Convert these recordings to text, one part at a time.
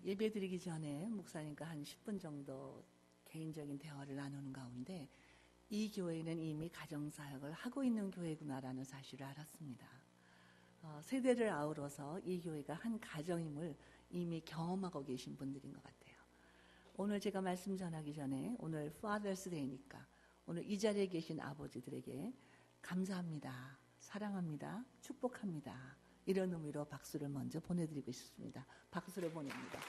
예배 드리기 전에 목사님과 한 10분 정도 개인적인 대화를 나누는 가운데 이 교회는 이미 가정사역을 하고 있는 교회구나라는 사실을 알았습니다. 세대를 아우러서 이 교회가 한 가정임을 이미 경험하고 계신 분들인 것 같아요. 오늘 제가 말씀 전하기 전에 오늘 Father's Day니까 오늘 이 자리에 계신 아버지들에게 감사합니다, 사랑합니다, 축복합니다, 이런 의미로 박수를 먼저 보내드리고 싶습니다. 박수를 보냅니다.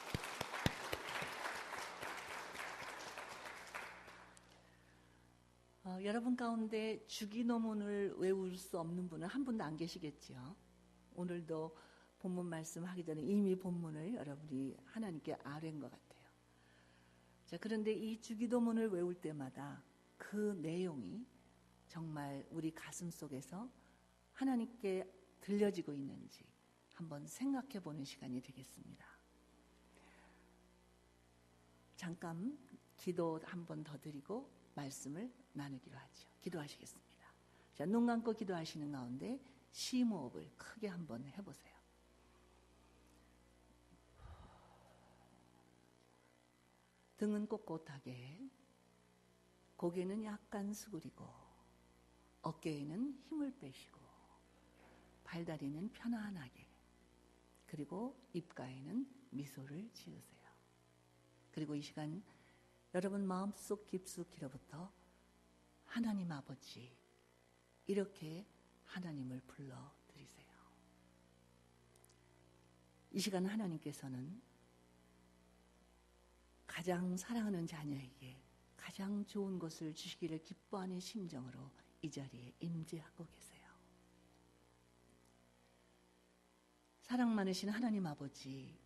여러분 가운데 주기도문을 외울 수 없는 분은 한 분도 안 계시겠죠. 오늘도 본문 말씀하기 전에 이미 본문을 여러분이 하나님께 아뢰인 것 같아요. 자, 그런데 이 주기도문을 외울 때마다 그 내용이 정말 우리 가슴 속에서 하나님께 들려지고 있는지 한번 생각해 보는 시간이 되겠습니다. 잠깐 기도 한 번 더 드리고 말씀을 나누기로 하죠. 기도하시겠습니다. 자, 눈 감고 기도하시는 가운데 심호흡을 크게 한번 해보세요. 등은 꼿꼿하게, 고개는 약간 수그리고, 어깨에는 힘을 빼시고, 발다리는 편안하게, 그리고 입가에는 미소를 지으세요. 그리고 이 시간 여러분 마음속 깊숙이로부터 하나님 아버지, 이렇게 하나님을 불러드리세요. 이 시간 하나님께서는 가장 사랑하는 자녀에게 가장 좋은 것을 주시기를 기뻐하는 심정으로 이 자리에 임재하고 계세요. 사랑 많으신 하나님 아버지,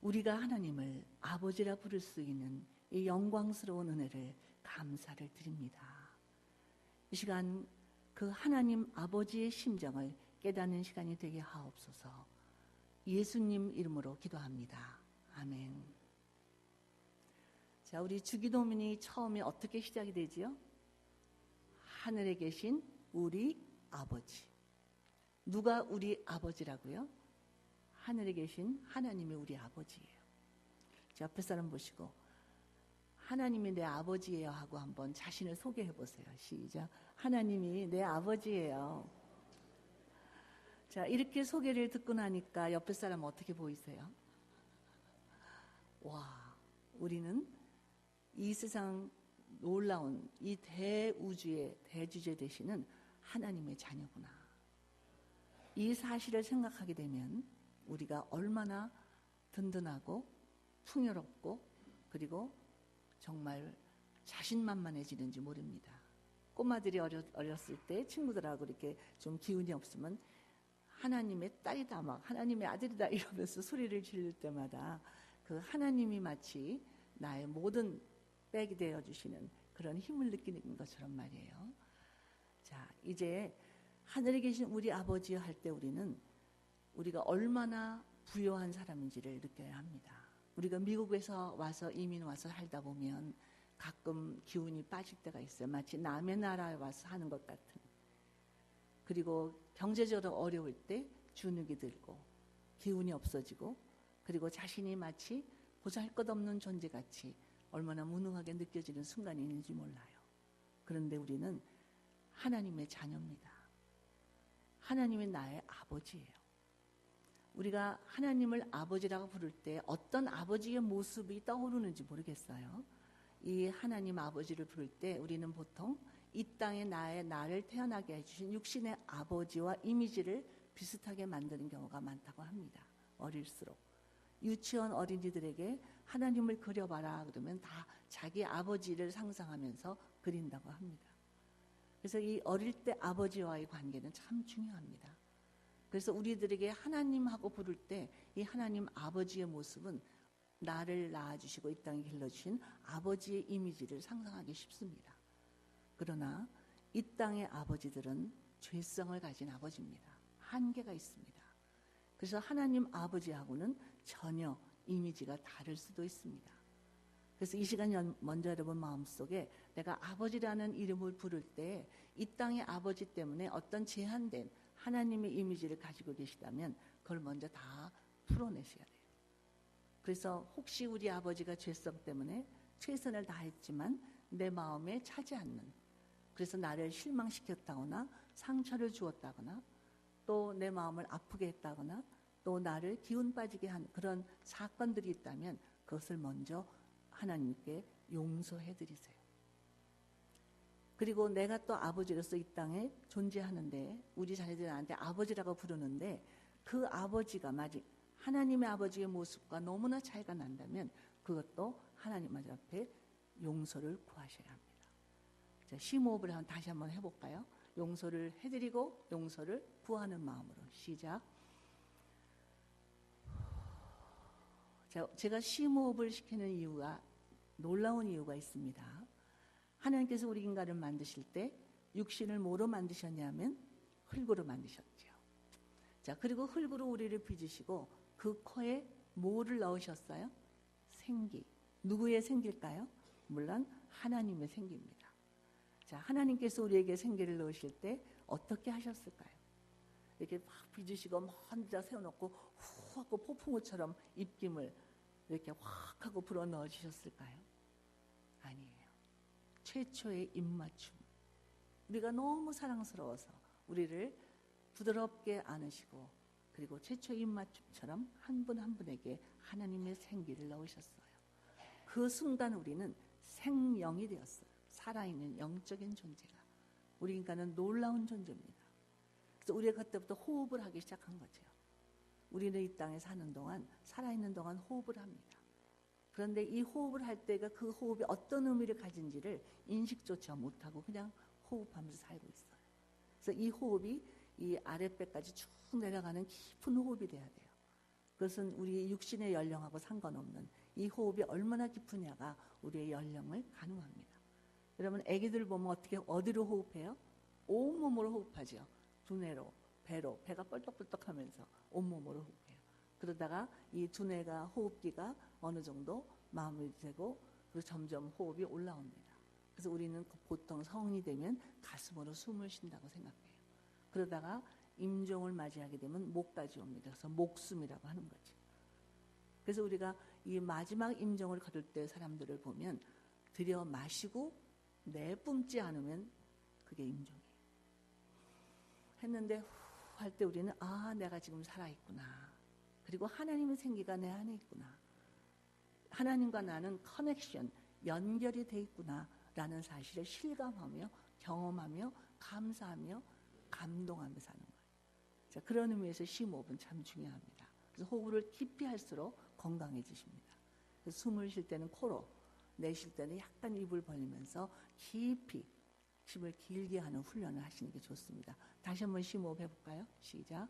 우리가 하나님을 아버지라 부를 수 있는 이 영광스러운 은혜를 감사를 드립니다. 이 시간 그 하나님 아버지의 심정을 깨닫는 시간이 되게 하옵소서. 예수님 이름으로 기도합니다. 아멘. 자, 우리 주기도문이 처음에 어떻게 시작이 되지요? 하늘에 계신 우리 아버지. 누가 우리 아버지라고요? 하늘에 계신 하나님이 우리 아버지예요. 자, 옆에 사람 보시고 하나님이 내 아버지예요 하고 한번 자신을 소개해 보세요. 시작. 하나님이 내 아버지예요. 자, 이렇게 소개를 듣고 나니까 옆에 사람 어떻게 보이세요? 와, 우리는 이 세상 놀라운 이 대우주의 대주제 되시는 하나님의 자녀구나. 이 사실을 생각하게 되면 우리가 얼마나 든든하고 풍요롭고 그리고 정말 자신만만해지는지 모릅니다. 꼬마들이 어렸을 때 친구들하고 이렇게 좀 기운이 없으면 하나님의 딸이다, 막 하나님의 아들이다 이러면서 소리를 지를 때마다 그 하나님이 마치 나의 모든 백이 되어주시는 그런 힘을 느끼는 것처럼 말이에요. 자, 이제 하늘에 계신 우리 아버지 할 때 우리가 얼마나 부유한 사람인지를 느껴야 합니다. 우리가 미국에서 와서 이민 와서 살다 보면 가끔 기운이 빠질 때가 있어요. 마치 남의 나라에 와서 하는 것 같은. 그리고 경제적으로 어려울 때 주눅이 들고 기운이 없어지고 그리고 자신이 마치 보잘것없는 존재같이 얼마나 무능하게 느껴지는 순간이 있는지 몰라요. 그런데 우리는 하나님의 자녀입니다. 하나님이 나의 아버지예요. 우리가 하나님을 아버지라고 부를 때 어떤 아버지의 모습이 떠오르는지 모르겠어요. 이 하나님 아버지를 부를 때 우리는 보통 이 땅에 나를 태어나게 해주신 육신의 아버지와 이미지를 비슷하게 만드는 경우가 많다고 합니다. 어릴수록. 유치원 어린이들에게 하나님을 그려봐라 그러면 다 자기 아버지를 상상하면서 그린다고 합니다. 그래서 이 어릴 때 아버지와의 관계는 참 중요합니다. 그래서 우리들에게 하나님하고 부를 때 이 하나님 아버지의 모습은 나를 낳아주시고 이 땅에 길러주신 아버지의 이미지를 상상하기 쉽습니다. 그러나 이 땅의 아버지들은 죄성을 가진 아버지입니다. 한계가 있습니다. 그래서 하나님 아버지하고는 전혀 이미지가 다를 수도 있습니다. 그래서 이 시간 먼저 여러분 마음속에 내가 아버지라는 이름을 부를 때 이 땅의 아버지 때문에 어떤 제한된 하나님의 이미지를 가지고 계시다면 그걸 먼저 다 풀어내셔야 돼요. 그래서 혹시 우리 아버지가 죄성 때문에 최선을 다했지만 내 마음에 차지 않는, 그래서 나를 실망시켰다거나 상처를 주었다거나 또 내 마음을 아프게 했다거나 또 나를 기운 빠지게 한 그런 사건들이 있다면 그것을 먼저 하나님께 용서해 드리세요. 그리고 내가 또 아버지로서 이 땅에 존재하는데 우리 자녀들이 나한테 아버지라고 부르는데 그 아버지가 마치 하나님의 아버지의 모습과 너무나 차이가 난다면 그것도 하나님 앞에 용서를 구하셔야 합니다. 자, 심호흡을 다시 한번 해볼까요? 용서를 해드리고 용서를 구하는 마음으로 시작. 자, 제가 심호흡을 시키는 이유가 놀라운 이유가 있습니다. 하나님께서 우리 인간을 만드실 때 육신을 뭐로 만드셨냐면 흙으로 만드셨죠. 자, 그리고 흙으로 우리를 빚으시고 그 코에 뭐를 넣으셨어요? 생기. 누구의 생기일까요? 물론 하나님의 생기입니다. 자, 하나님께서 우리에게 생기를 넣으실 때 어떻게 하셨을까요? 이렇게 막 빚으시고 먼저 세워놓고 후 하고 폭풍우처럼 입김을 이렇게 확 하고 불어 넣어주셨을까요? 아니에요. 최초의 입맞춤. 우리가 너무 사랑스러워서 우리를 부드럽게 안으시고 그리고 최초의 입맞춤처럼 한 분 한 분에게 하나님의 생기를 넣으셨어요. 그 순간 우리는 생명이 되었어요. 살아있는 영적인 존재가. 우리 인간은 놀라운 존재입니다. 그래서 우리가 그때부터 호흡을 하기 시작한 거죠. 우리는 이 땅에 사는 동안 살아있는 동안 호흡을 합니다. 그런데 이 호흡을 할 때가 그 호흡이 어떤 의미를 가진지를 인식조차 못하고 그냥 호흡하면서 살고 있어요. 그래서 이 호흡이 이 아랫배까지 쭉 내려가는 깊은 호흡이 돼야 돼요. 그것은 우리 육신의 연령하고 상관없는 이 호흡이 얼마나 깊으냐가 우리의 연령을 가늠합니다. 여러분 아기들 보면 어디로 호흡해요? 온몸으로 호흡하죠. 두뇌로, 배로, 배가 뻘떡뻘떡하면서 온몸으로 호흡해요. 그러다가 이 두뇌가 호흡기가 어느 정도 마무리되고 그리고 점점 호흡이 올라옵니다. 그래서 우리는 보통 성인이 되면 가슴으로 숨을 쉰다고 생각해요. 그러다가 임종을 맞이하게 되면 목까지 옵니다. 그래서 목숨이라고 하는 거죠. 그래서 우리가 이 마지막 임종을 거둘 때 사람들을 보면 들여 마시고 내뿜지 않으면 그게 임종이에요. 했는데 후 할 때 우리는 아 내가 지금 살아있구나. 그리고 하나님의 생기가 내 안에 있구나. 하나님과 나는 커넥션, 연결이 돼 있구나 라는 사실을 실감하며 경험하며 감사하며 감동하며 사는 거예요. 자, 그런 의미에서 심호흡은 참 중요합니다. 그래서 호흡을 깊이 할수록 건강해지십니다. 숨을 쉴 때는 코로, 내쉴 때는 약간 입을 벌리면서 깊이 숨을 길게 하는 훈련을 하시는 게 좋습니다. 다시 한번 심호흡 해볼까요? 시작.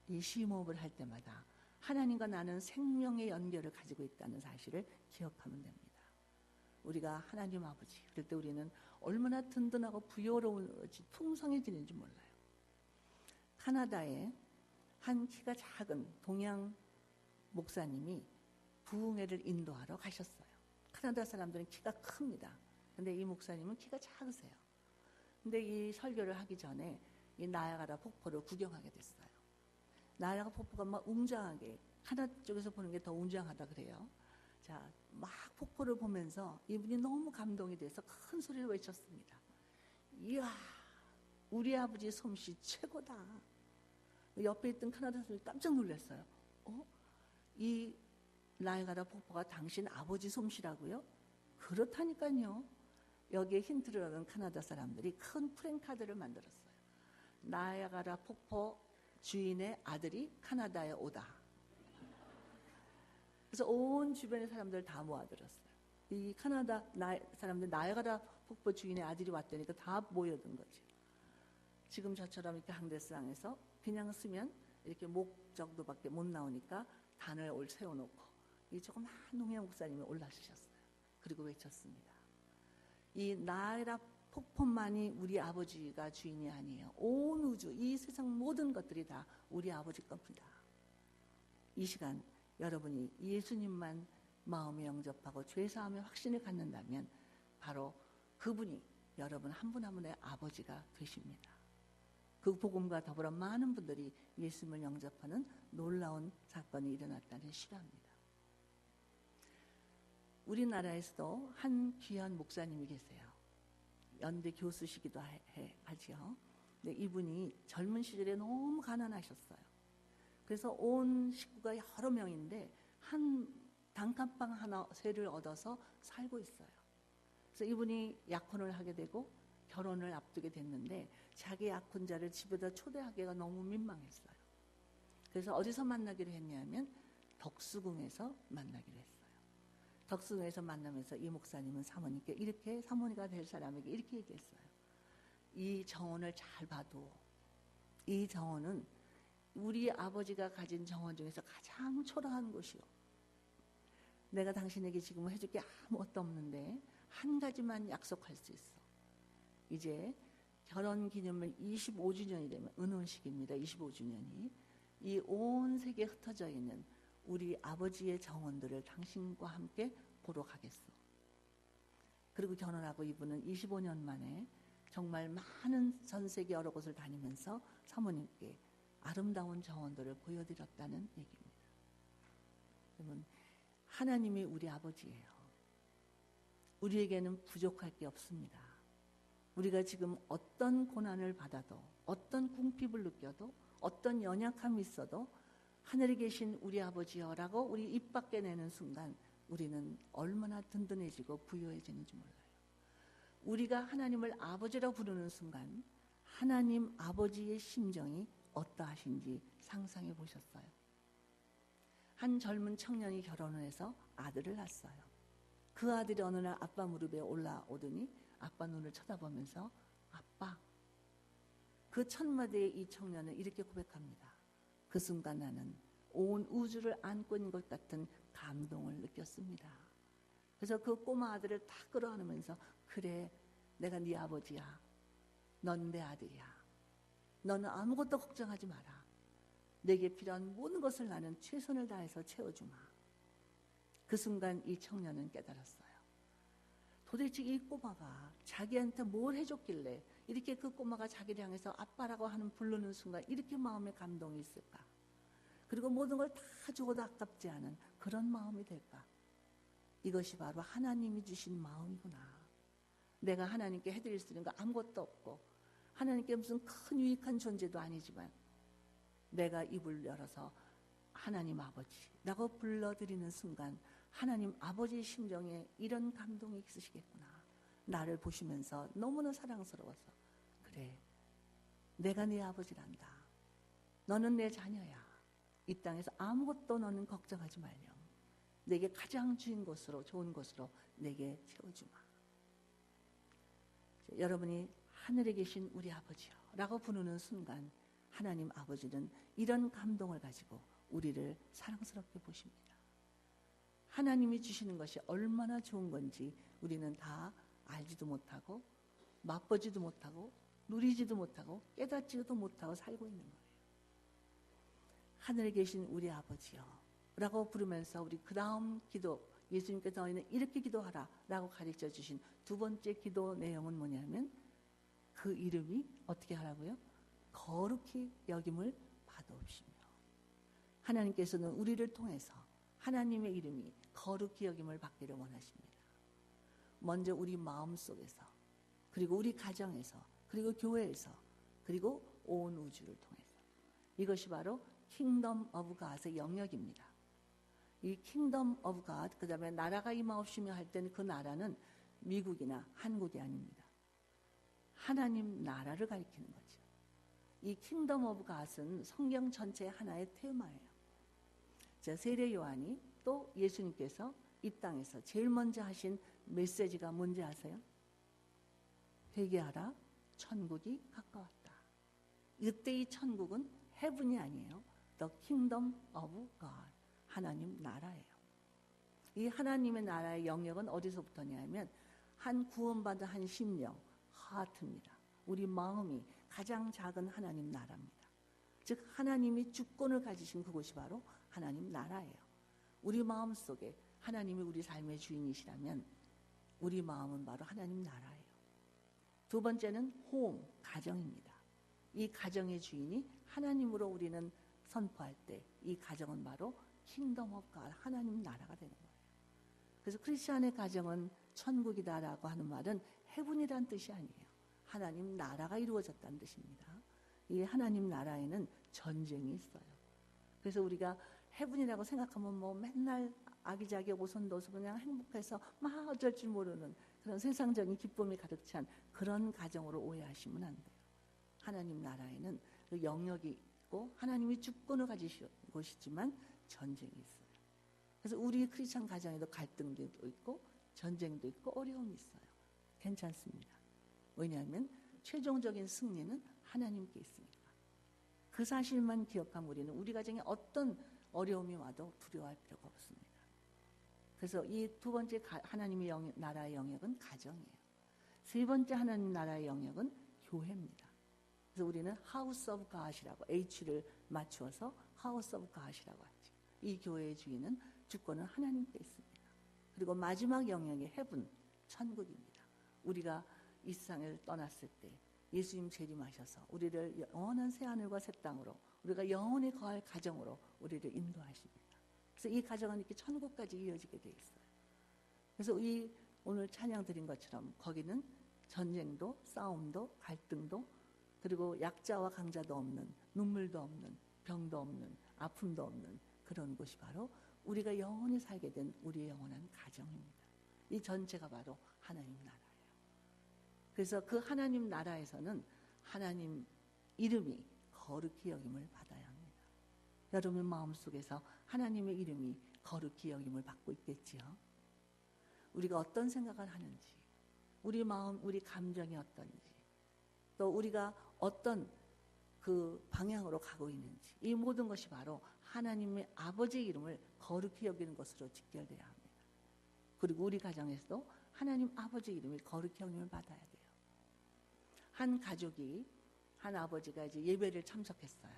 이 심호흡을 할 때마다 하나님과 나는 생명의 연결을 가지고 있다는 사실을 기억하면 됩니다. 우리가 하나님 아버지, 그럴 때 우리는 얼마나 든든하고 부여로운지 풍성해지는지 몰라요. 카나다에 한 키가 작은 동양 목사님이 부흥회를 인도하러 가셨어요. 카나다 사람들은 키가 큽니다. 근데 이 목사님은 키가 작으세요. 근데 이 설교를 하기 전에 이 나야가라 폭포를 구경하게 됐어요. 나야가라 폭포가 막 웅장하게, 카나다 쪽에서 보는 게 더 웅장하다 그래요. 자, 막 폭포를 보면서 이분이 너무 감동이 돼서 큰 소리를 외쳤습니다. 이야, 우리 아버지 솜씨 최고다. 옆에 있던 카나다 사람이 깜짝 놀랐어요. 이 나야가라 폭포가 당신 아버지 솜씨라고요? 그렇다니까요. 여기에 힌트를 얻은 카나다 사람들이 큰 프랭카드를 만들었어요. 나야가라 폭포 주인의 아들이 카나다에 오다. 그래서 온 주변의 사람들 다 모아들었어요. 이 카나다 사람들 나야가라 폭포 주인의 아들이 왔다니까 다 모여든 거죠. 지금 저처럼 이렇게 항대상에서 그냥 쓰면 이렇게 목 정도밖에 못 나오니까 단을 세워놓고 이 조그만 농양 목사님이 올라서셨어요. 그리고 외쳤습니다. 이 나야가라 폭포만이 우리 아버지가 주인이 아니에요. 온 우주, 이 세상 모든 것들이 다 우리 아버지 겁니다. 이 시간 여러분이 예수님만 마음에 영접하고 죄사함의 확신을 갖는다면 바로 그분이 여러분 한 분 한 분의 아버지가 되십니다. 그 복음과 더불어 많은 분들이 예수님을 영접하는 놀라운 사건이 일어났다는 실화입니다. 우리나라에서도 한 귀한 목사님이 계세요. 연대 교수시기도 하지요. 근데 이분이 젊은 시절에 너무 가난하셨어요. 그래서 온 식구가 여러 명인데 한 단칸방 하나 세를 얻어서 살고 있어요. 그래서 이분이 약혼을 하게 되고 결혼을 앞두게 됐는데 자기 약혼자를 집에다 초대하기가 너무 민망했어요. 그래서 어디서 만나기로 했냐면 덕수궁에서 만나기로 했어요. 덕수궁에서 만나면서 이 목사님은 사모님께 이렇게, 사모니가 될 사람에게 이렇게 얘기했어요. 이 정원을 잘 봐도 이 정원은 우리 아버지가 가진 정원 중에서 가장 초라한 곳이요. 내가 당신에게 지금 해줄 게 아무것도 없는데 한 가지만 약속할 수 있어. 이제 결혼기념일 25주년이 되면 은혼식입니다. 25주년이. 이 온 세계에 흩어져 있는 우리 아버지의 정원들을 당신과 함께 보러 가겠어. 그리고 결혼하고 이분은 25년 만에 정말 많은 전 세계 여러 곳을 다니면서 사모님께 아름다운 정원들을 보여드렸다는 얘기입니다. 여러분, 하나님이 우리 아버지예요. 우리에게는 부족할 게 없습니다. 우리가 지금 어떤 고난을 받아도, 어떤 궁핍을 느껴도, 어떤 연약함이 있어도 하늘에 계신 우리 아버지여라고 우리 입 밖에 내는 순간 우리는 얼마나 든든해지고 부유해지는지 몰라요. 우리가 하나님을 아버지라고 부르는 순간 하나님 아버지의 심정이 어떠하신지 상상해 보셨어요? 한 젊은 청년이 결혼을 해서 아들을 낳았어요. 그 아들이 어느 날 아빠 무릎에 올라오더니 아빠 눈을 쳐다보면서 아빠, 그 첫 마디의 이 청년은 이렇게 고백합니다. 그 순간 나는 온 우주를 안고 있는 것 같은 감동을 느꼈습니다. 그래서 그 꼬마 아들을 다 끌어안으면서 그래, 내가 네 아버지야. 넌 내 아들이야. 너는 아무것도 걱정하지 마라. 내게 필요한 모든 것을 나는 최선을 다해서 채워주마. 그 순간 이 청년은 깨달았어요. 도대체 이 꼬마가 자기한테 뭘 해줬길래 이렇게 그 꼬마가 자기를 향해서 아빠라고 부르는 순간 이렇게 마음에 감동이 있을까? 그리고 모든 걸 다 주고도 아깝지 않은 그런 마음이 될까? 이것이 바로 하나님이 주신 마음이구나. 내가 하나님께 해드릴 수 있는 거 아무것도 없고 하나님께 무슨 큰 유익한 존재도 아니지만 내가 입을 열어서 하나님 아버지라고 불러드리는 순간 하나님 아버지의 심정에 이런 감동이 있으시겠구나. 나를 보시면서 너무나 사랑스러워서 그래, 내가 네 아버지란다. 너는 내 자녀야. 이 땅에서 아무것도 너는 걱정하지 말렴. 내게 가장 좋은 곳으로 내게 채워주마. 여러분이 하늘에 계신 우리 아버지요 라고 부르는 순간 하나님 아버지는 이런 감동을 가지고 우리를 사랑스럽게 보십니다. 하나님이 주시는 것이 얼마나 좋은 건지 우리는 다 알지도 못하고 맛보지도 못하고 누리지도 못하고 깨닫지도 못하고 살고 있는 거예요. 하늘에 계신 우리 아버지요 라고 부르면서 우리 그 다음 기도, 예수님께서 너희는 이렇게 기도하라 라고 가르쳐 주신 두 번째 기도 내용은 뭐냐면 그 이름이 어떻게 하라고요? 거룩히 여김을 받아옵시며. 하나님께서는 우리를 통해서 하나님의 이름이 거룩히 여김을 받기를 원하십니다. 먼저 우리 마음속에서, 그리고 우리 가정에서, 그리고 교회에서, 그리고 온 우주를 통해서. 이것이 바로 킹덤 오브 갓의 영역입니다. 이 킹덤 오브 갓, 그 다음에 나라가 임하옵시며 할 때는 그 나라는 미국이나 한국이 아닙니다. 하나님 나라를 가리키는 거죠. 이 킹덤 오브 갓은 성경 전체의 하나의 테마예요. 자, 세례 요한이 또 예수님께서 이 땅에서 제일 먼저 하신 메시지가 뭔지 아세요? 회개하라, 천국이 가까웠다. 이때 이 천국은 헤븐이 아니에요. The Kingdom of God, 하나님 나라예요. 이 하나님의 나라의 영역은 어디서부터냐면 한 구원받은 한 심령, 하트입니다. 우리 마음이 가장 작은 하나님 나라입니다. 즉 하나님이 주권을 가지신 그곳이 바로 하나님 나라예요. 우리 마음 속에 하나님이 우리 삶의 주인이시라면 우리 마음은 바로 하나님 나라예요. 두 번째는 홈, 가정입니다. 이 가정의 주인이 하나님으로 우리는 선포할 때 이 가정은 바로 킹덤 오브 갓, 하나님 나라가 되는 거예요. 그래서 크리스천의 가정은 천국이다라고 하는 말은 헤븐이란 뜻이 아니에요. 하나님 나라가 이루어졌다는 뜻입니다. 이 하나님 나라에는 전쟁이 있어요. 그래서 우리가 헤븐이라고 생각하면 뭐 맨날 아기자기 오손도손 그냥 행복해서 막 어쩔 줄 모르는 그런 세상적인 기쁨이 가득 찬 그런 가정으로 오해하시면 안 돼요. 하나님 나라에는 그 영역이 있고 하나님이 주권을 가지신 곳이지만 전쟁이 있어요. 그래서 우리 크리스천 가정에도 갈등도 있고 전쟁도 있고 어려움이 있어요. 괜찮습니다. 왜냐하면 최종적인 승리는 하나님께 있으니까. 그 사실만 기억하면 우리는 우리 가정에 어떤 어려움이 와도 두려워할 필요가 없습니다. 그래서 이 두 번째 하나님의 나라의 영역은 가정이에요. 세 번째 하나님 나라의 영역은 교회입니다. 그래서 우리는 하우스 오브 갓이라고 H를 맞추어서 하우스 오브 갓이라고 하죠. 이 교회의 주인은 주권은 하나님께 있습니다. 그리고 마지막 영역이 헤븐, 천국입니다. 우리가 이 세상을 떠났을 때 예수님 재림하셔서 우리를 영원한 새하늘과 새 땅으로 우리가 영원히 거할 가정으로 우리를 인도하십니다. 그래서 이 가정은 이렇게 천국까지 이어지게 돼 있어요. 그래서 이 오늘 찬양 드린 것처럼 거기는 전쟁도 싸움도 갈등도 그리고 약자와 강자도 없는 눈물도 없는 병도 없는 아픔도 없는 그런 곳이 바로 우리가 영원히 살게 된 우리의 영원한 가정입니다. 이 전체가 바로 하나님 나라예요. 그래서 그 하나님 나라에서는 하나님 이름이 거룩히 여김을 받아야 합니다. 여러분 마음속에서 하나님의 이름이 거룩히 여김을 받고 있겠지요. 우리가 어떤 생각을 하는지, 우리 마음, 우리 감정이 어떤지, 또 우리가 어떤 그 방향으로 가고 있는지, 이 모든 것이 바로 하나님의 아버지의 이름을 거룩히 여기는 것으로 직결돼야 합니다. 그리고 우리 가정에서도 하나님 아버지 이름이 거룩히 여김을 받아야 돼요. 한 가족이, 한 아버지가 이제 예배를 참석했어요.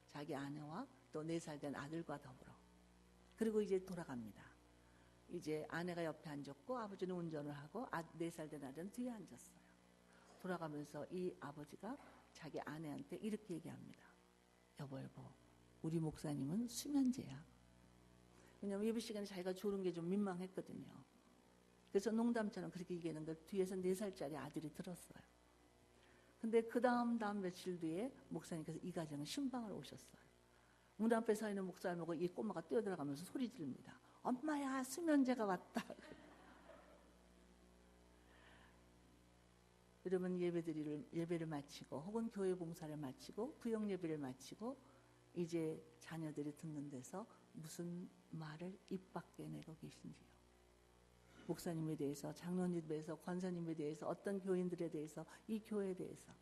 자기 아내와 또 4살 된 아들과 더불어. 그리고 이제 돌아갑니다. 이제 아내가 옆에 앉았고 아버지는 운전을 하고 4살 된 아들은 뒤에 앉았어요. 돌아가면서 이 아버지가 자기 아내한테 이렇게 얘기합니다. 여보, 우리 목사님은 수면제야. 왜냐하면 예배 시간에 자기가 졸은 게 좀 민망했거든요. 그래서 농담처럼 그렇게 얘기하는 걸 뒤에서 4살짜리 아들이 들었어요. 근데 그 다음 며칠 뒤에 목사님께서 이 가정에 신방을 오셨어요. 문 앞에 서 있는 목사님 보고 이 꼬마가 뛰어들어가면서 소리 지릅니다. 엄마야, 수면제가 왔다. 여러분 예배를 마치고 혹은 교회 봉사를 마치고 구역 예배를 마치고 이제 자녀들이 듣는 데서 무슨 말을 입 밖에 내고 계신지요. 목사님에 대해서, 장로님에 대해서, 권사님에 대해서, 어떤 교인들에 대해서, 이 교회에 대해서.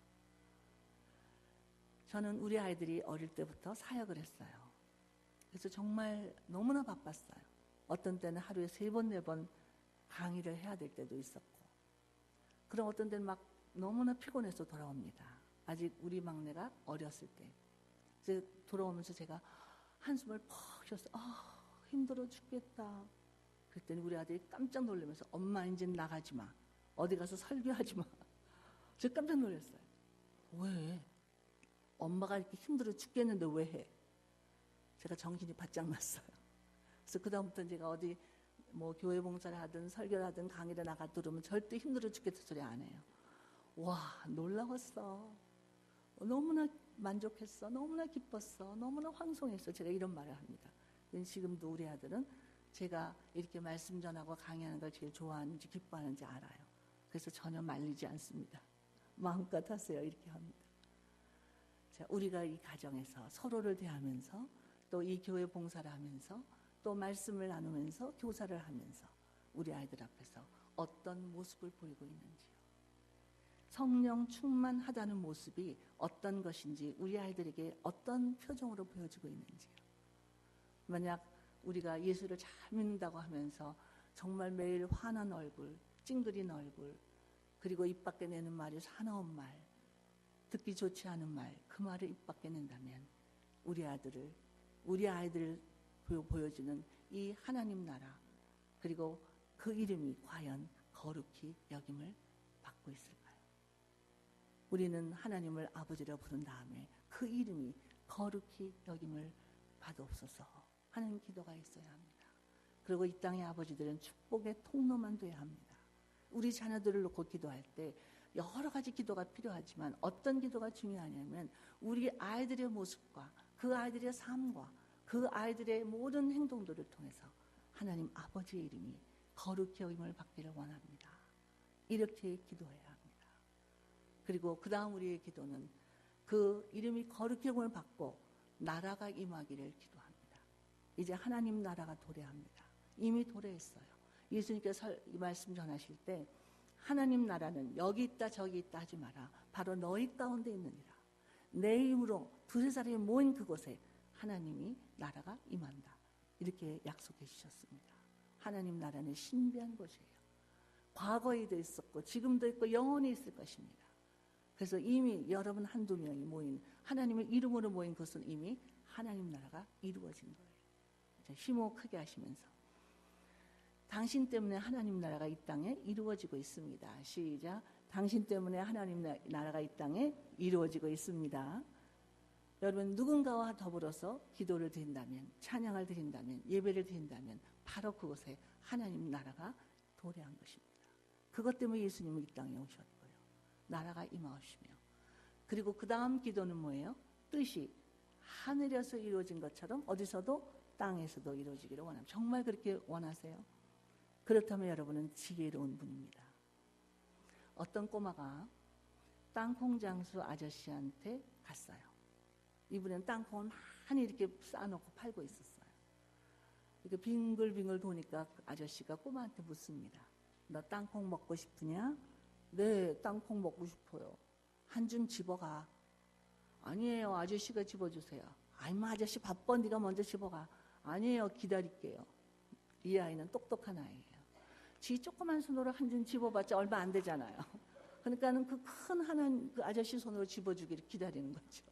저는 우리 아이들이 어릴 때부터 사역을 했어요. 그래서 정말 너무나 바빴어요. 어떤 때는 하루에 3번, 4번 강의를 해야 될 때도 있었고, 그럼 어떤 때는 막 너무나 피곤해서 돌아옵니다. 아직 우리 막내가 어렸을 때. 그래서 돌아오면서 제가 한숨을 퍽 쉬었어요. 힘들어 죽겠다. 그랬더니 우리 아들이 깜짝 놀라면서 엄마 이제 나가지 마. 어디 가서 설교하지 마. 제가 깜짝 놀랐어요. 왜? 엄마가 이렇게 힘들어 죽겠는데 왜 해? 제가 정신이 바짝 났어요. 그래서 그다음부터 제가 어디 뭐 교회 봉사를 하든 설교를 하든 강의를 나가 들으면 절대 힘들어 죽겠다 소리 안 해요. 와, 놀라웠어. 너무나 만족했어. 너무나 기뻤어. 너무나 황송했어. 제가 이런 말을 합니다. 지금도 우리 아들은 제가 이렇게 말씀 전하고 강의하는 걸 제일 좋아하는지 기뻐하는지 알아요. 그래서 전혀 말리지 않습니다. 마음껏 하세요. 이렇게 합니다. 자, 우리가 이 가정에서 서로를 대하면서 또 이 교회 봉사를 하면서 또 말씀을 나누면서 교사를 하면서 우리 아이들 앞에서 어떤 모습을 보이고 있는지요. 성령 충만하다는 모습이 어떤 것인지 우리 아이들에게 어떤 표정으로 보여지고 있는지요. 만약 우리가 예수를 잘 믿는다고 하면서 정말 매일 화난 얼굴, 찡그린 얼굴, 그리고 입 밖에 내는 말이 사나운 말, 듣기 좋지 않은 말, 그 말을 입 밖에 낸다면 우리 아이들 보여주는 이 하나님 나라, 그리고 그 이름이 과연 거룩히 여김을 받고 있을까요? 우리는 하나님을 아버지라 부른 다음에 그 이름이 거룩히 여김을 받옵소서 하는 기도가 있어야 합니다. 그리고 이 땅의 아버지들은 축복의 통로만 돼야 합니다. 우리 자녀들을 놓고 기도할 때 여러 가지 기도가 필요하지만 어떤 기도가 중요하냐면 우리 아이들의 모습과 그 아이들의 삶과 그 아이들의 모든 행동들을 통해서 하나님 아버지의 이름이 거룩히 여김을 받기를 원합니다. 이렇게 기도해야 합니다. 그리고 그 다음 우리의 기도는 그 이름이 거룩히 여김을 받고 나라가 임하기를 기도합니다. 이제 하나님 나라가 도래합니다. 이미 도래했어요. 예수님께서 이 말씀 전하실 때 하나님 나라는 여기 있다 저기 있다 하지 마라. 바로 너희 가운데 있느니라. 내 이름으로 두세 사람이 모인 그곳에 하나님이 나라가 임한다. 이렇게 약속해 주셨습니다. 하나님 나라는 신비한 곳이에요. 과거에도 있었고 지금도 있고 영원히 있을 것입니다. 그래서 이미 여러분 한두 명이 모인 하나님의 이름으로 모인 곳은 이미 하나님 나라가 이루어진 거예요. 심호 크게 하시면서 당신 때문에 하나님 나라가 이 땅에 이루어지고 있습니다. 시작. 당신 때문에 하나님 나라가 이 땅에 이루어지고 있습니다. 여러분 누군가와 더불어서 기도를 드린다면 찬양을 드린다면 예배를 드린다면 바로 그곳에 하나님 나라가 도래한 것입니다. 그것 때문에 예수님은 이 땅에 오셨고요. 나라가 임하시며 그리고 그 다음 기도는 뭐예요? 뜻이 하늘에서 이루어진 것처럼 어디서도 땅에서도 이루어지기를 원합니다. 정말 그렇게 원하세요? 그렇다면 여러분은 지혜로운 분입니다. 어떤 꼬마가 땅콩 장수 아저씨한테 갔어요. 이분은 땅콩을 많이 이렇게 쌓아놓고 팔고 있었어요. 이렇게 빙글빙글 도니까 그 아저씨가 꼬마한테 묻습니다. 너 땅콩 먹고 싶으냐? 네, 땅콩 먹고 싶어요. 한 줌 집어가. 아니에요, 아저씨가 집어주세요. 아이마 아저씨 바빠, 네가 먼저 집어가. 아니에요, 기다릴게요. 이 아이는 똑똑한 아이예요. 지 조그만 손으로 한 줌 집어봤자 얼마 안 되잖아요. 그러니까는 그 큰 하나님 그 아저씨 손으로 집어주기를 기다리는 거죠.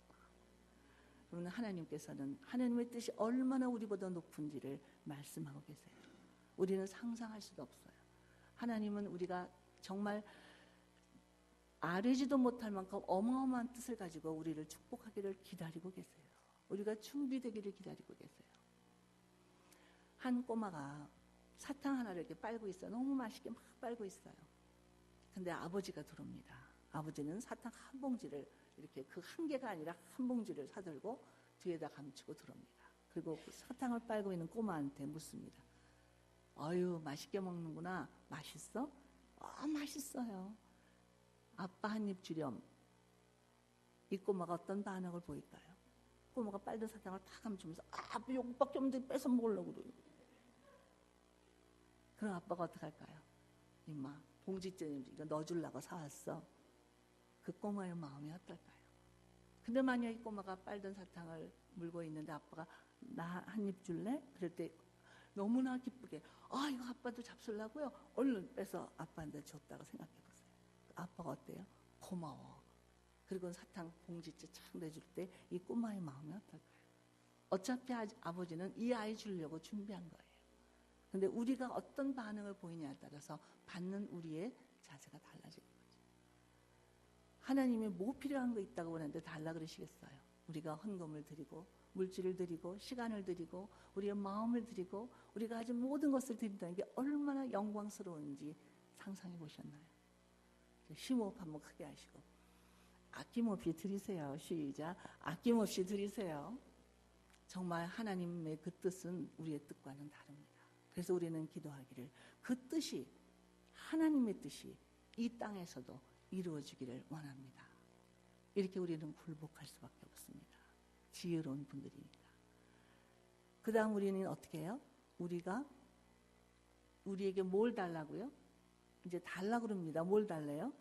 그러면 하나님께서는 하나님의 뜻이 얼마나 우리보다 높은지를 말씀하고 계세요. 우리는 상상할 수도 없어요. 하나님은 우리가 정말 아뢰지도 못할 만큼 어마어마한 뜻을 가지고 우리를 축복하기를 기다리고 계세요. 우리가 준비되기를 기다리고 계세요. 한 꼬마가 사탕 하나를 이렇게 빨고 있어요. 너무 맛있게 막 빨고 있어요. 근데 아버지가 들어옵니다. 아버지는 사탕 한 봉지를 이렇게 그 한 개가 아니라 한 봉지를 사들고 뒤에다 감추고 들어옵니다. 그리고 그 사탕을 빨고 있는 꼬마한테 묻습니다. 어유 맛있게 먹는구나. 맛있어? 맛있어요. 아빠 한 입 주렴. 이 꼬마가 어떤 반응을 보일까요? 꼬마가 빨던 사탕을 다 감추면서 아빠 요거밖에 없는데 뺏어 먹으려고 그래요. 그럼 아빠가 어떡할까요? 임마 봉지째 이거 넣어주려고 사왔어. 그 꼬마의 마음이 어떨까요? 근데 만약 이 꼬마가 빨던 사탕을 물고 있는데 아빠가 나 한 입 줄래? 그럴 때 너무나 기쁘게 이거 아빠도 잡수려고요. 얼른 빼서 아빠한테 줬다고 생각해 보세요. 아빠가 어때요? 고마워. 그리고 사탕 봉지째 착 내줄 때 이 꼬마의 마음이 어떨까요? 어차피 아버지는 이 아이 주려고 준비한 거예요. 근데 우리가 어떤 반응을 보이냐에 따라서 받는 우리의 자세가 달라지는 거죠. 하나님이 뭐 필요한 거 있다고 그러는데 달라 그러시겠어요? 우리가 헌금을 드리고 물질을 드리고 시간을 드리고 우리의 마음을 드리고 우리가 가진 모든 것을 드린다는 게 얼마나 영광스러운지 상상해 보셨나요? 심호흡 한번 크게 하시고 아낌없이 드리세요. 시작. 아낌없이 드리세요. 정말 하나님의 그 뜻은 우리의 뜻과는 다릅니다. 그래서 우리는 기도하기를 그 뜻이 하나님의 뜻이 이 땅에서도 이루어지기를 원합니다. 이렇게 우리는 굴복할 수밖에 없습니다. 지혜로운 분들이니까. 그 다음 우리는 어떻게 해요? 우리에게 뭘 달라고요? 이제 달라고 그럽니다. 뭘 달래요?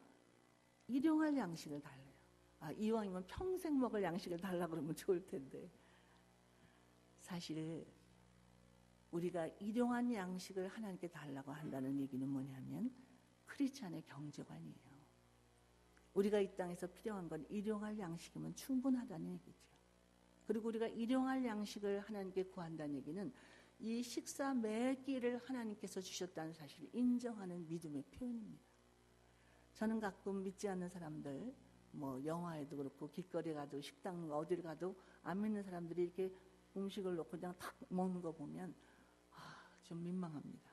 일용할 양식을 달래요. 이왕이면 평생 먹을 양식을 달라고 그러면 좋을 텐데. 사실 우리가 일용한 양식을 하나님께 달라고 한다는 얘기는 뭐냐면 크리스찬의 경제관이에요. 우리가 이 땅에서 필요한 건 일용할 양식이면 충분하다는 얘기죠. 그리고 우리가 일용할 양식을 하나님께 구한다는 얘기는 이 식사 매 끼를 하나님께서 주셨다는 사실을 인정하는 믿음의 표현입니다. 저는 가끔 믿지 않는 사람들 뭐 영화에도 그렇고 길거리 가도 식당 어딜 가도 안 믿는 사람들이 이렇게 음식을 놓고 그냥 탁 먹는 거 보면 좀 민망합니다.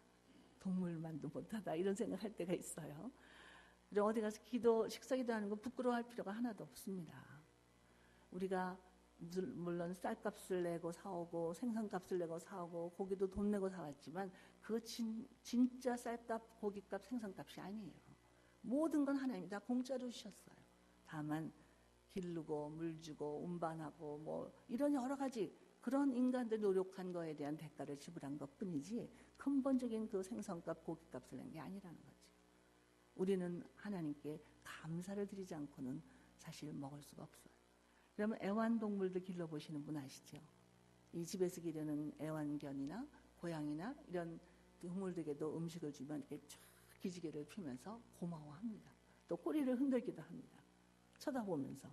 동물만도 못하다 이런 생각할 때가 있어요. 그리고 어디 가서 식사 기도하는 거 부끄러워할 필요가 하나도 없습니다. 우리가 물론 쌀값을 내고 사오고 생선값을 내고 사오고 고기도 돈 내고 사왔지만 그거 진짜 쌀값, 고기값, 생선값이 아니에요. 모든 건 하나님이 다 공짜로 주셨어요. 다만 기르고 물 주고 운반하고 뭐 이런 여러 가지 그런 인간들 노력한 거에 대한 대가를 지불한 것뿐이지 근본적인 그 생선값, 고기값을 낸 게 아니라는 거지. 우리는 하나님께 감사를 드리지 않고는 사실 먹을 수가 없어요. 그러면 애완동물들 길러보시는 분 아시죠? 이 집에서 기르는 애완견이나 고양이나 이런 동물들에게도 음식을 주면 이렇게 쫙 기지개를 피면서 고마워합니다. 또 꼬리를 흔들기도 합니다. 쳐다보면서.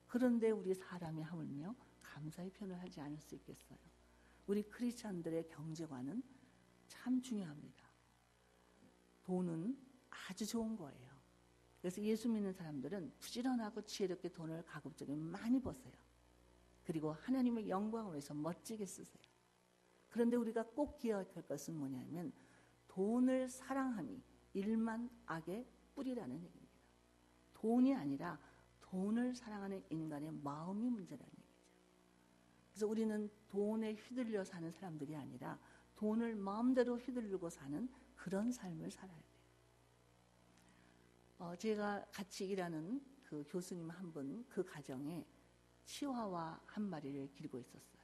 그런데 우리 사람이 하물며 감사의 표현을 하지 않을 수 있겠어요? 우리 크리스찬들의 경제관은 참 중요합니다. 돈은 아주 좋은 거예요. 그래서 예수 믿는 사람들은 부지런하고 지혜롭게 돈을 가급적이면 많이 버세요. 그리고 하나님의 영광을 위해서 멋지게 쓰세요. 그런데 우리가 꼭 기억할 것은 뭐냐면 돈을 사랑함이 일만 악의 뿌리라는 얘기입니다. 돈이 아니라 돈을 사랑하는 인간의 마음이 문제라는 얘기죠. 그래서 우리는 돈에 휘둘려 사는 사람들이 아니라 돈을 마음대로 휘둘리고 사는 그런 삶을 살아야 돼요. 제가 같이 일하는 그 교수님 한 분, 그 가정에 치와와 한 마리를 기르고 있었어요.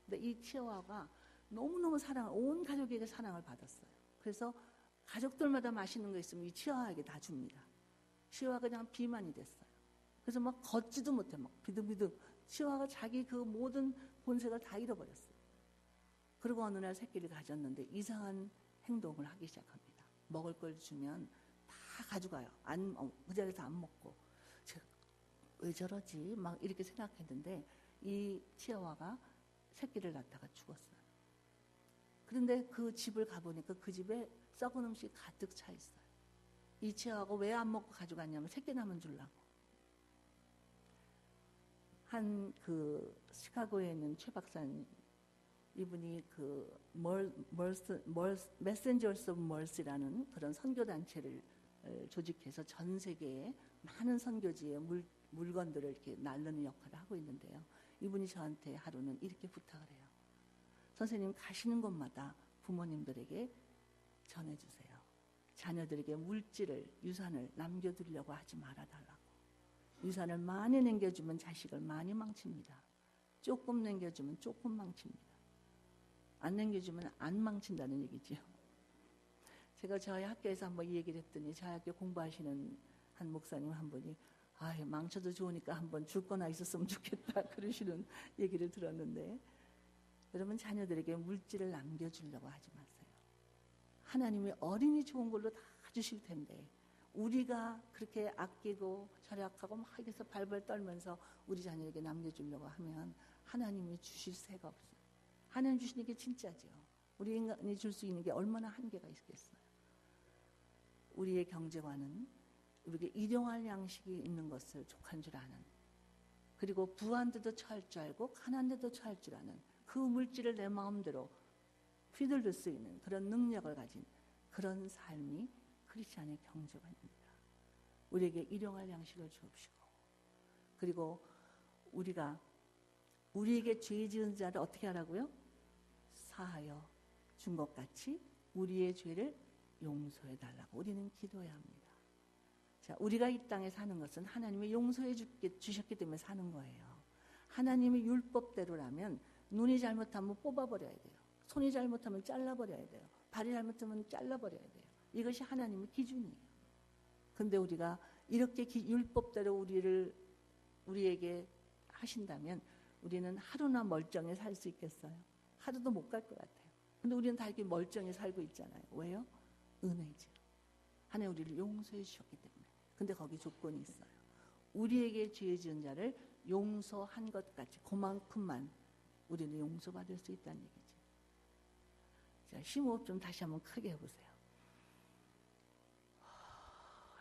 근데 이 치와가 너무너무 온 가족에게 사랑을 받았어요. 그래서 가족들마다 맛있는 거 있으면 이 치와에게 다 줍니다. 치와가 그냥 비만이 됐어요. 그래서 막 걷지도 못해, 막 비득비득. 치와가 자기 그 모든 본색을 다 잃어버렸어요. 그리고 어느 날 새끼를 가졌는데 이상한 행동을 하기 시작합니다. 먹을 걸 주면 다 가져가요. 그 자리에서 안 먹고. 제가 왜 저러지? 막 이렇게 생각했는데 이 치아와가 새끼를 낳다가 죽었어요. 그런데 그 집을 가보니까 그 집에 썩은 음식이 가득 차 있어요. 이 치아와가 왜 안 먹고 가져갔냐면 새끼 남은 주려고. 한 그 시카고에 있는 최 박사님, 이분이 그 메신저스 오브 멀시라는 그런 선교단체를 조직해서 전 세계에 많은 선교지의 물건들을 이렇게 나르는 역할을 하고 있는데요. 이분이 저한테 하루는 이렇게 부탁을 해요. 선생님 가시는 곳마다 부모님들에게 전해주세요. 자녀들에게 물질을, 유산을 남겨두려고 하지 말아달라고. 유산을 많이 남겨주면 자식을 많이 망칩니다. 조금 남겨주면 조금 망칩니다. 안 남겨주면 안 망친다는 얘기죠. 제가 저희 학교에서 한번 이 얘기를 했더니 저희 학교 공부하시는 한 목사님 한 분이 망쳐도 좋으니까 한번 줄 거나 있었으면 좋겠다 그러시는 얘기를 들었는데, 여러분 자녀들에게 물질을 남겨주려고 하지 마세요. 하나님이 어린이 좋은 걸로 다 주실 텐데 우리가 그렇게 아끼고 절약하고 막 여기서 발발 떨면서 우리 자녀에게 남겨주려고 하면 하나님이 주실 새가 없어요. 하나님 주시는 게 진짜죠. 우리 인간이 줄 수 있는 게 얼마나 한계가 있겠어요. 우리의 경제관은 우리에게 일용할 양식이 있는 것을 족한 줄 아는, 그리고 부한 데도 처할 줄 알고 가난한 데도 처할 줄 아는 그 물질을 내 마음대로 휘둘릴 수 있는 그런 능력을 가진 그런 삶이 크리스찬의 경제관입니다. 우리에게 일용할 양식을 주옵시고, 그리고 우리가 우리에게 죄 지은 자를 어떻게 하라고요? 사하여 준 것 같이 우리의 죄를 용서해 달라고 우리는 기도해야 합니다. 자, 우리가 이 땅에 사는 것은 하나님이 용서해 주셨기 때문에 사는 거예요. 하나님의 율법대로라면 눈이 잘못하면 뽑아버려야 돼요. 손이 잘못하면 잘라버려야 돼요. 발이 잘못하면 잘라버려야 돼요. 이것이 하나님의 기준이에요. 그런데 우리가 이렇게 율법대로 우리에게 하신다면 우리는 하루나 멀쩡히 살 수 있겠어요? 하루도 못 갈 것 같아요. 근데 우리는 다 이렇게 멀쩡히 살고 있잖아요. 왜요? 은혜죠. 하나님 우리를 용서해 주셨기 때문에. 근데 거기 조건이 있어요. 우리에게 죄 지은 자를 용서한 것 같이 그만큼만 우리는 용서받을 수 있다는 얘기죠. 자, 심호흡 좀 다시 한번 크게 해보세요.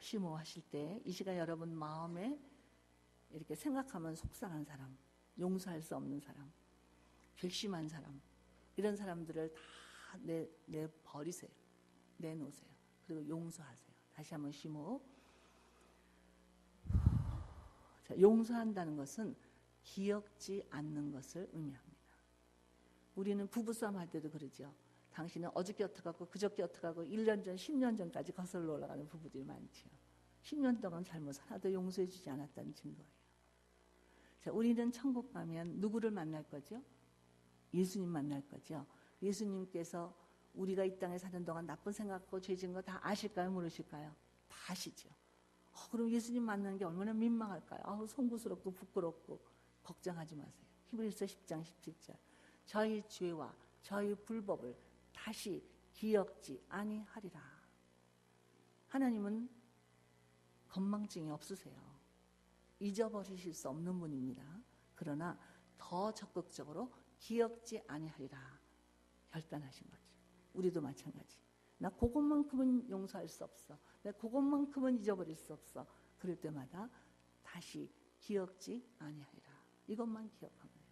심호하실 때 이 시간 여러분 마음에 이렇게 생각하면 속상한 사람, 용서할 수 없는 사람, 괘씸한 사람, 이런 사람들을 다 내버리세요. 내놓으세요. 그리고 용서하세요. 다시 한번 심호흡. 자, 용서한다는 것은 기억지 않는 것을 의미합니다. 우리는 부부싸움 할 때도 그러죠. 당신은 어저께 어떡하고 그저께 어떡하고 1년 전, 10년 전까지 거슬러 올라가는 부부들이 많지요. 10년 동안 잘못 하나도 용서해 주지 않았다는 증거예요. 자, 우리는 천국 가면 누구를 만날 거죠? 예수님 만날 거죠. 예수님께서 우리가 이 땅에 사는 동안 나쁜 생각하고 죄 지은 거 다 아실까요? 모르실까요? 다 아시죠. 그럼 예수님 만나는 게 얼마나 민망할까요? 송구스럽고 부끄럽고. 걱정하지 마세요. 히브리서 10장 17절. 저희 죄와 저희 불법을 다시 기억지 아니하리라. 하나님은 건망증이 없으세요. 잊어버리실 수 없는 분입니다. 그러나 더 적극적으로 기억지 아니하리라 결단하신 거죠. 우리도 마찬가지. 나 그것만큼은 용서할 수 없어. 내가 그것만큼은 잊어버릴 수 없어. 그럴 때마다 다시 기억지 아니하리라. 이것만 기억하면 돼요.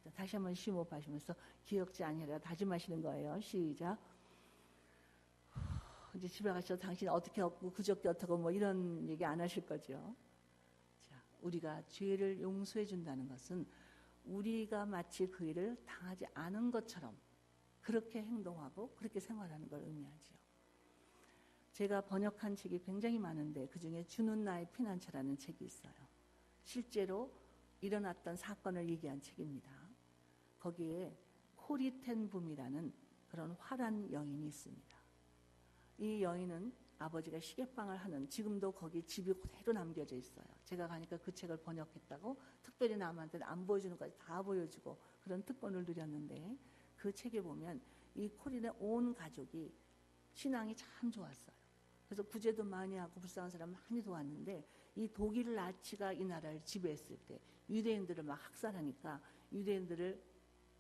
자, 다시 한번 심호흡하시면서 기억지 아니하리라 다짐하시는 거예요. 시작. 이제 집에 가셔서 당신 어떻게 했고 그저께 어떻고 뭐 이런 얘기 안 하실 거죠. 자, 우리가 죄를 용서해 준다는 것은 우리가 마치 그 일을 당하지 않은 것처럼 그렇게 행동하고 그렇게 생활하는 걸 의미하죠. 제가 번역한 책이 굉장히 많은데 그중에 주는 나의 피난처라는 책이 있어요. 실제로 일어났던 사건을 얘기한 책입니다. 거기에 코리텐붐이라는 그런 화란 여인이 있습니다. 이 여인은 아버지가 시계방을 하는, 지금도 거기 집이 그대로 남겨져 있어요. 제가 가니까 그 책을 번역했다고 특별히 남한테는 안 보여주는 것까지 다 보여주고 그런 특권을 누렸는데, 그 책에 보면 이 코린의 온 가족이 신앙이 참 좋았어요. 그래서 구제도 많이 하고 불쌍한 사람 많이 도왔는데, 이 독일 나치가 이 나라를 지배했을 때 유대인들을 막 학살하니까 유대인들을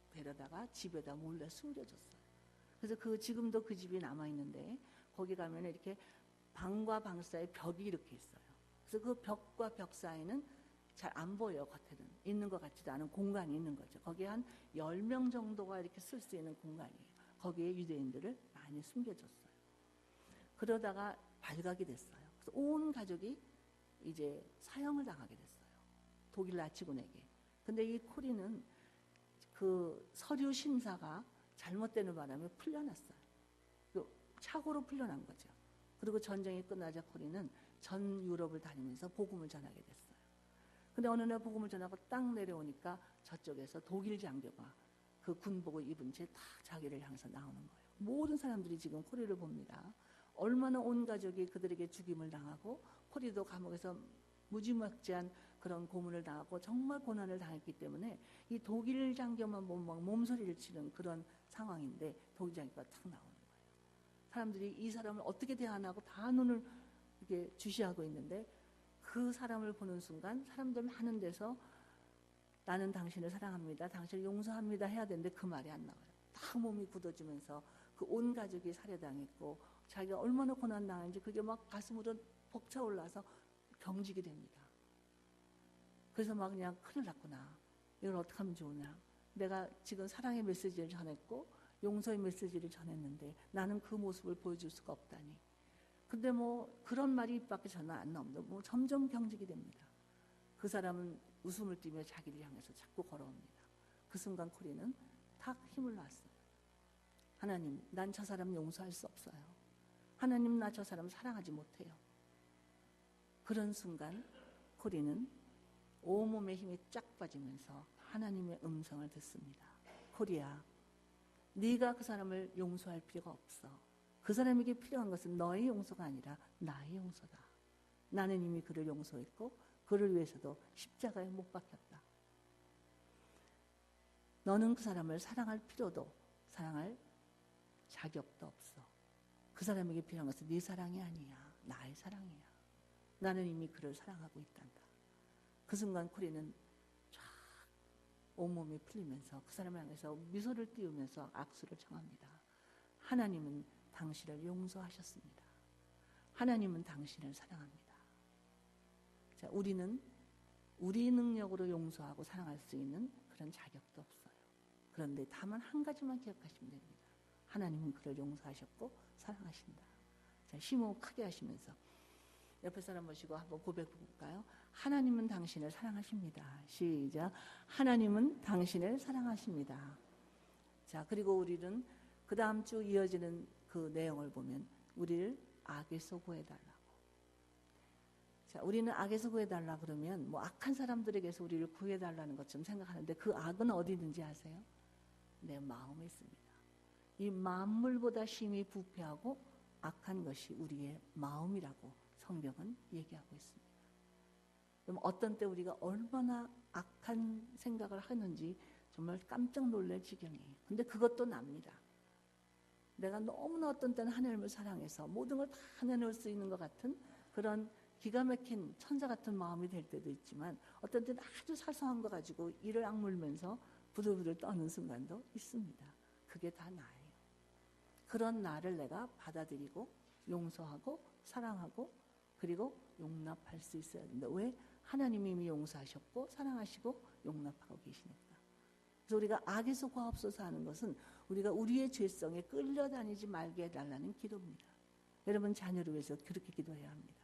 데려다가 집에다 몰래 숨겨줬어요. 그래서 지금도 그 집이 남아있는데, 거기 가면 이렇게 방과 방 사이에 벽이 이렇게 있어요. 그래서 그 벽과 벽 사이는 잘 안 보여요. 겉에는 있는 것 같지도 않은 공간이 있는 거죠. 거기에 한 10명 정도가 이렇게 쓸 수 있는 공간이에요. 거기에 유대인들을 많이 숨겨줬어요. 그러다가 발각이 됐어요. 그래서 온 가족이 이제 사형을 당하게 됐어요. 독일 나치군에게. 근데 이 코리는 그 서류 심사가 잘못되는 바람에 풀려났어요. 착오로 풀려난 거죠. 그리고 전쟁이 끝나자 코리는 전 유럽을 다니면서 복음을 전하게 됐어요. 근데 어느 날 복음을 전하고 딱 내려오니까 저쪽에서 독일 장교가 그 군복을 입은 채 다 자기를 향해서 나오는 거예요. 모든 사람들이 지금 코리를 봅니다. 얼마나 온 가족이 그들에게 죽임을 당하고, 코리도 감옥에서 무지막지한 그런 고문을 당하고 정말 고난을 당했기 때문에 이 독일 장교만 보면 막 몸소리를 치는 그런 상황인데, 독일 장교가 탁 나오는 거예요. 사람들이 이 사람을 어떻게 대하나고 다 눈을 이렇게 주시하고 있는데, 그 사람을 보는 순간 사람들 많은 데서 나는 당신을 사랑합니다, 당신을 용서합니다 해야 되는데 그 말이 안 나와요. 다 몸이 굳어지면서 그 온 가족이 살해당했고 자기가 얼마나 고난당했는지 그게 막 가슴으로 벅차올라서 경직이 됩니다. 그래서 막 그냥 큰일 났구나, 이걸 어떻게 하면 좋으냐, 내가 지금 사랑의 메시지를 전했고 용서의 메시지를 전했는데 나는 그 모습을 보여줄 수가 없다니. 근데 뭐 그런 말이 입 밖에 전혀 안 나옵니다. 뭐 점점 경직이 됩니다. 그 사람은 웃음을 띠며 자기를 향해서 자꾸 걸어옵니다. 그 순간 코리는 탁 힘을 놨어요. 하나님, 난 저 사람 용서할 수 없어요. 하나님, 나 저 사람 사랑하지 못해요. 그런 순간 코리는 온몸의 힘이 쫙 빠지면서 하나님의 음성을 듣습니다. 코리야, 네가 그 사람을 용서할 필요가 없어. 그 사람에게 필요한 것은 너의 용서가 아니라 나의 용서다. 나는 이미 그를 용서했고 그를 위해서도 십자가에 못 박혔다. 너는 그 사람을 사랑할 필요도 사랑할 자격도 없어. 그 사람에게 필요한 것은 네 사랑이 아니야, 나의 사랑이야. 나는 이미 그를 사랑하고 있단다. 그 순간 코리는 쫙 온몸이 풀리면서 그 사람을 향해서 미소를 띄우면서 악수를 청합니다. 하나님은 당신을 용서하셨습니다. 하나님은 당신을 사랑합니다. 자, 우리는 우리 능력으로 용서하고 사랑할 수 있는 그런 자격도 없어요. 그런데 다만 한 가지만 기억하시면 됩니다. 하나님은 그를 용서하셨고 사랑하신다. 자, 심호흡 크게 하시면서 옆에 사람 보시고 한번 고백해 볼까요? 하나님은 당신을 사랑하십니다. 시작. 하나님은 당신을 사랑하십니다. 자, 그리고 우리는 그 다음 주 이어지는 그 내용을 보면 우리를 악에서 구해달라고. 자, 우리는 악에서 구해달라 그러면 뭐 악한 사람들에게서 우리를 구해달라는 것처럼 생각하는데 그 악은 어디 있는지 아세요? 내 마음에 있습니다. 이 만물보다 심히 부패하고 악한 것이 우리의 마음이라고 성경은 얘기하고 있습니다. 그럼 어떤 때 우리가 얼마나 악한 생각을 하는지 정말 깜짝 놀랄 지경이에요. 근데 그것도 납니다. 내가 너무나 어떤 때는 하나님을 사랑해서 모든 걸 다 내놓을 수 있는 것 같은 그런 기가 막힌 천사 같은 마음이 될 때도 있지만 어떤 때는 아주 사소한 거 가지고 이를 악물면서 부들부들 떠는 순간도 있습니다. 그게 다 나예요. 그런 나를 내가 받아들이고 용서하고 사랑하고 그리고 용납할 수 있어야 된다. 왜? 하나님이 이미 용서하셨고 사랑하시고 용납하고 계시니까. 그래서 우리가 악에서 구하옵소서 하는 것은 우리가 우리의 죄성에 끌려다니지 말게 해달라는 기도입니다. 여러분 자녀를 위해서 그렇게 기도해야 합니다.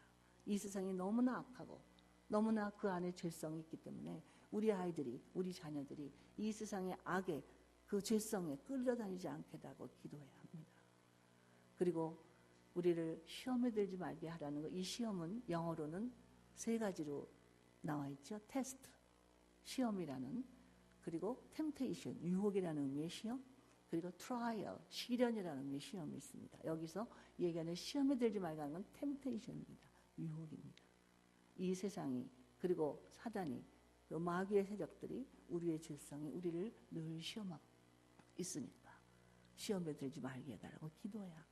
이 세상이 너무나 악하고 너무나 그 안에 죄성이 있기 때문에 우리 아이들이 우리 자녀들이 이 세상의 악에 그 죄성에 끌려다니지 않게 하고 기도해야 합니다. 그리고 우리를 시험에 들지 말게 하라는 거. 이 시험은 영어로는 3가지로 나와 있죠. 테스트, 시험이라는, 그리고 템테이션, 유혹이라는 의미의 시험, 그리고 트라이얼, 시련이라는 의미의 시험이 있습니다. 여기서 얘기하는 시험에 들지 말라는 건 템테이션입니다. 유혹입니다. 이 세상이 그리고 사단이 그 마귀의 세력들이 우리의 죄성이 우리를 늘 시험하고 있으니까 시험에 들지 말게 해달라고 기도해야 합니다.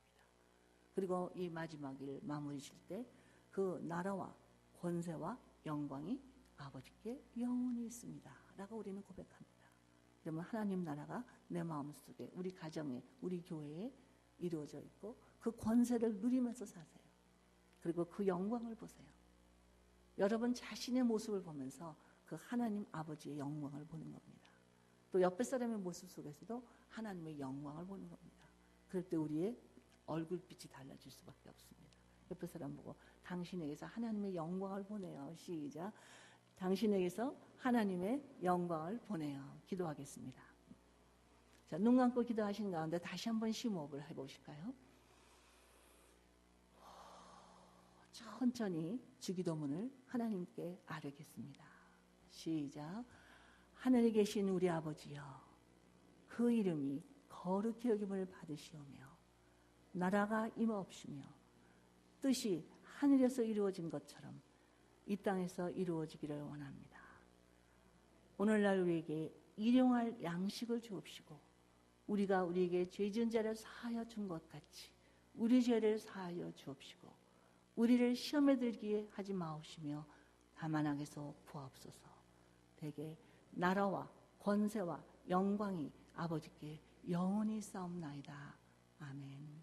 그리고 이 마지막 일 마무리 질 때 그 나라와 권세와 영광이 아버지께 영원히 있습니다 라고 우리는 고백합니다. 그러면 하나님 나라가 내 마음속에 우리 가정에 우리 교회에 이루어져 있고 그 권세를 누리면서 사세요. 그리고 그 영광을 보세요. 여러분 자신의 모습을 보면서 그 하나님 아버지의 영광을 보는 겁니다. 또 옆에 사람의 모습 속에서도 하나님의 영광을 보는 겁니다. 그럴 때 우리의 얼굴빛이 달라질 수밖에 없습니다. 옆에 사람 보고 당신에게서 하나님의 영광을 보내요. 시작. 당신에게서 하나님의 영광을 보내요. 기도하겠습니다. 자, 눈 감고 기도하신 가운데 다시 한번 심호흡을 해보실까요? 천천히 주기도문을 하나님께 아뢰겠습니다. 시작. 하늘에 계신 우리 아버지여, 그 이름이 거룩히 여김을 받으시오며 나라가 임하옵시며 뜻이 하늘에서 이루어진 것처럼 이 땅에서 이루어지기를 원합니다. 오늘날 우리에게 일용할 양식을 주옵시고 우리가 우리에게 죄 지은 자를 사하여 준 것 같이 우리 죄를 사하여 주옵시고 우리를 시험에 들게 하지 마옵시며 다만 악에서 구하옵소서. 대개 나라와 권세와 영광이 아버지께 영원히 싸움나이다. 아멘.